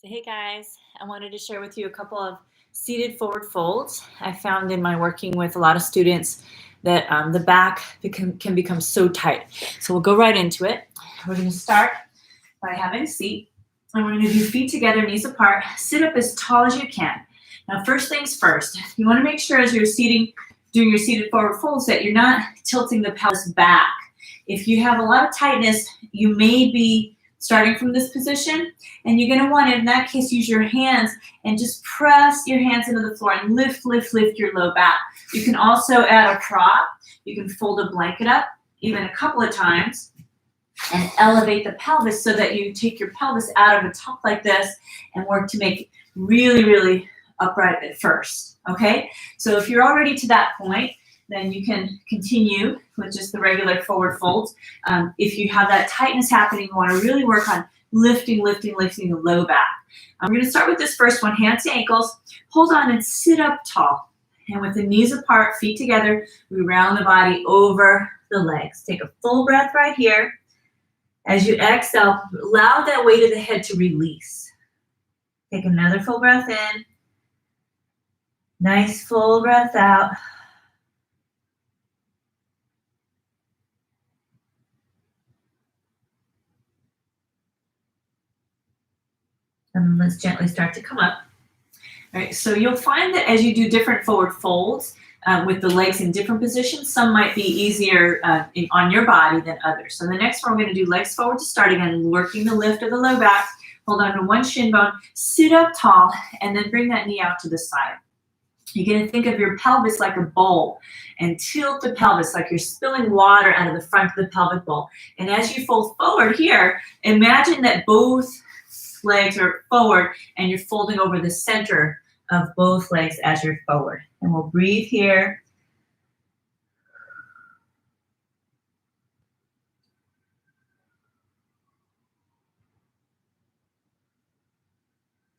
So hey guys, I wanted to share with you a couple of seated forward folds. I found in my working with a lot of students that the back can become so tight. So we'll go right into it. We're going to start by having a seat. And we're going to do feet together, knees apart. Sit up as tall as you can. Now first things first, you want to make sure as you're doing your seated forward folds that you're not tilting the pelvis back. If you have a lot of tightness, you may be starting from this position, and you're going to want to, in that case, use your hands and just press your hands into the floor and lift your low back. You can also add a prop. You can fold a blanket up even a couple of times and elevate the pelvis so that you take your pelvis out of a tuck like this and work to make it really, really upright at first, okay? So if you're already to that point, then you can continue with just the regular forward folds. If you have that tightness happening, you want to really work on lifting the low back. We're going to start with this first one, hands to ankles. Hold on and sit up tall. And with the knees apart, feet together, we round the body over the legs. Take a full breath right here. As you exhale, allow that weight of the head to release. Take another full breath in. Nice full breath out. And let's gently start to come up. All right, so you'll find that as you do different forward folds with the legs in different positions, some might be easier on your body than others. So the next one, we're going to do legs forward to start again, working the lift of the low back. Hold on to one shin bone, sit up tall, and then bring that knee out to the side. You're going to think of your pelvis like a bowl and tilt the pelvis like you're spilling water out of the front of the pelvic bowl. And as you fold forward here, imagine that both legs are forward and you're folding over the center of both legs as you're forward. And we'll breathe here.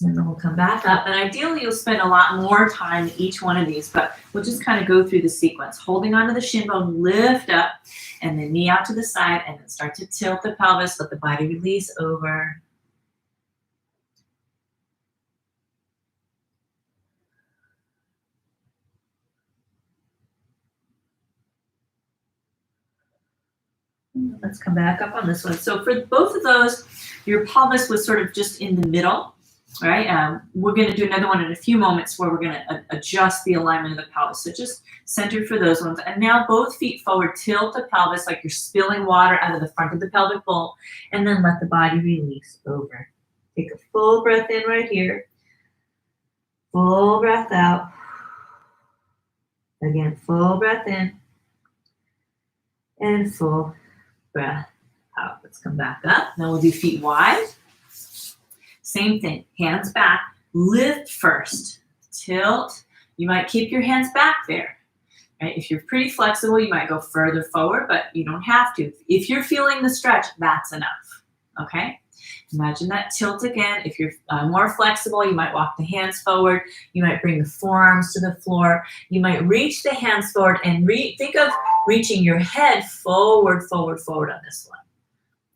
And then we'll come back up. And ideally, you'll spend a lot more time in each one of these, but we'll just kind of go through the sequence. Holding onto the shin bone, lift up, and then knee out to the side, and then start to tilt the pelvis, let the body release over. Let's come back up on this one. So for both of those, your pelvis was sort of just in the middle, right? We're going to do another one in a few moments where we're going to adjust the alignment of the pelvis. So just centered for those ones. And now both feet forward, tilt the pelvis like you're spilling water out of the front of the pelvic bowl, and then let the body release over. Take a full breath in right here. Full breath out. Again, full breath in. And full breath out. Let's come back up. Now we'll do feet wide. Same thing. Hands back. Lift first. Tilt. You might keep your hands back there. Right? If you're pretty flexible, you might go further forward, but you don't have to. If you're feeling the stretch, that's enough. Okay? Imagine that tilt again. If you're more flexible, you might walk the hands forward. You might bring the forearms to the floor. You might reach the hands forward and think of reaching your head forward on this one.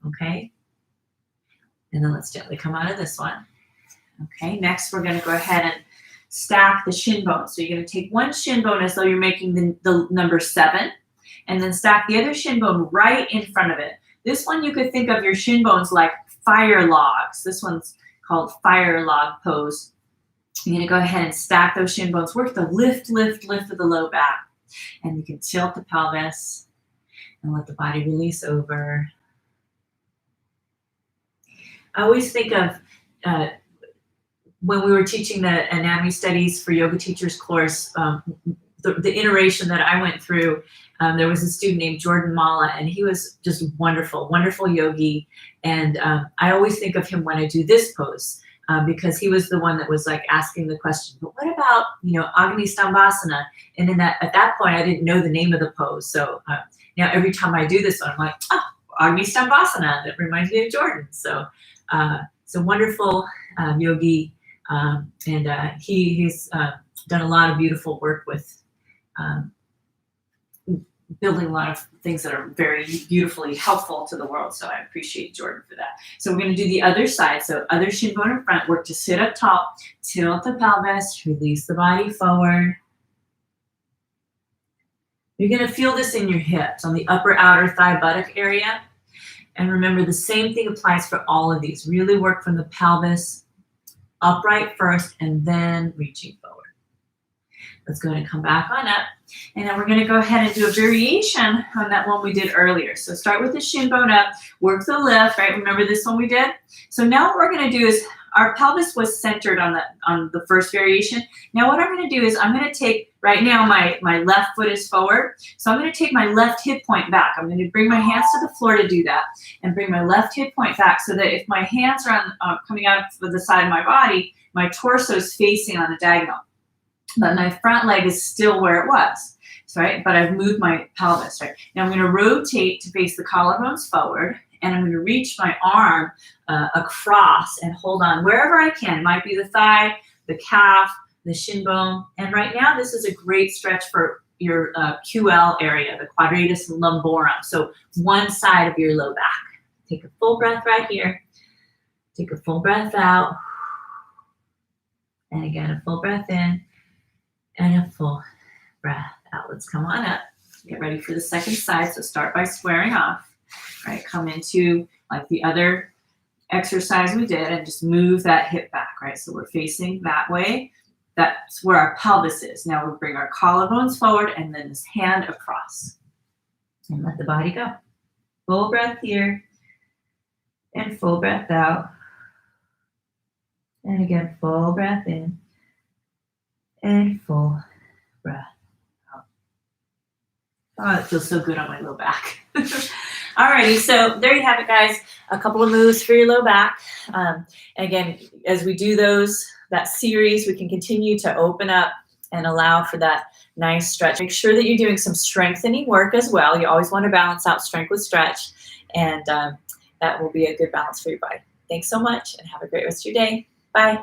Okay? And then let's gently come out of this one. Okay, next we're going to go ahead and stack the shin bones. So you're going to take one shin bone as though you're making the number 7, and then stack the other shin bone right in front of it. This one you could think of your shin bones like fire logs. This one's called fire log pose. You're going to go ahead and stack those shin bones. Work the lift of the low back. And you can tilt the pelvis and let the body release over. I always think of when we were teaching the anatomy studies for yoga teachers course, the iteration that I went through, there was a student named Jordan Mallah, and he was just wonderful yogi. And I always think of him when I do this pose because he was the one that was like asking the question, but what about, Agnistambasana? And at that point, I didn't know the name of the pose. So now every time I do this one, I'm like, oh, Agnistambasana. That reminds me of Jordan. So wonderful yogi. And he's done a lot of beautiful work with building a lot of things that are very beautifully helpful to the world. So I appreciate Jordan for that. So we're going to do the other side. So other shin bone in front, work to sit up tall, tilt the pelvis, release the body forward. You're going to feel this in your hips, on the upper outer thigh buttock area. And remember, the same thing applies for all of these. Really work from the pelvis upright first and then reaching forward. Let's go ahead and come back on up. And then we're going to go ahead and do a variation on that one we did earlier. So start with the shin bone up, work the lift, right? Remember this one we did? So now what we're going to do is, our pelvis was centered on the first variation. Now what I'm going to do is I'm going to take, right now my left foot is forward. So I'm going to take my left hip point back. I'm going to bring my hands to the floor to do that and bring my left hip point back so that if my hands are coming out of the side of my body, my torso is facing on a diagonal. But my front leg is still where it was, right? But I've moved my pelvis, right? Now I'm going to rotate to face the collarbones forward, and I'm going to reach my arm across and hold on wherever I can. It might be the thigh, the calf, the shin bone. And right now, this is a great stretch for your QL area, the quadratus lumborum. So one side of your low back. Take a full breath right here. Take a full breath out. And again, a full breath in and a full breath out. Let's come on up. Get ready for the second side. So start by squaring off. Right, come into like the other exercise we did and just move that hip back, right? So we're facing that way. That's where our pelvis is. Now we'll bring our collarbones forward and then this hand across. And let the body go. Full breath here and full breath out. And again, full breath in and full breath out. Oh, it feels so good on my low back. Alrighty, so there you have it, guys. A couple of moves for your low back. And again, as we do that series, we can continue to open up and allow for that nice stretch. Make sure that you're doing some strengthening work as well. You always want to balance out strength with stretch, and that will be a good balance for your body. Thanks so much, and have a great rest of your day. Bye.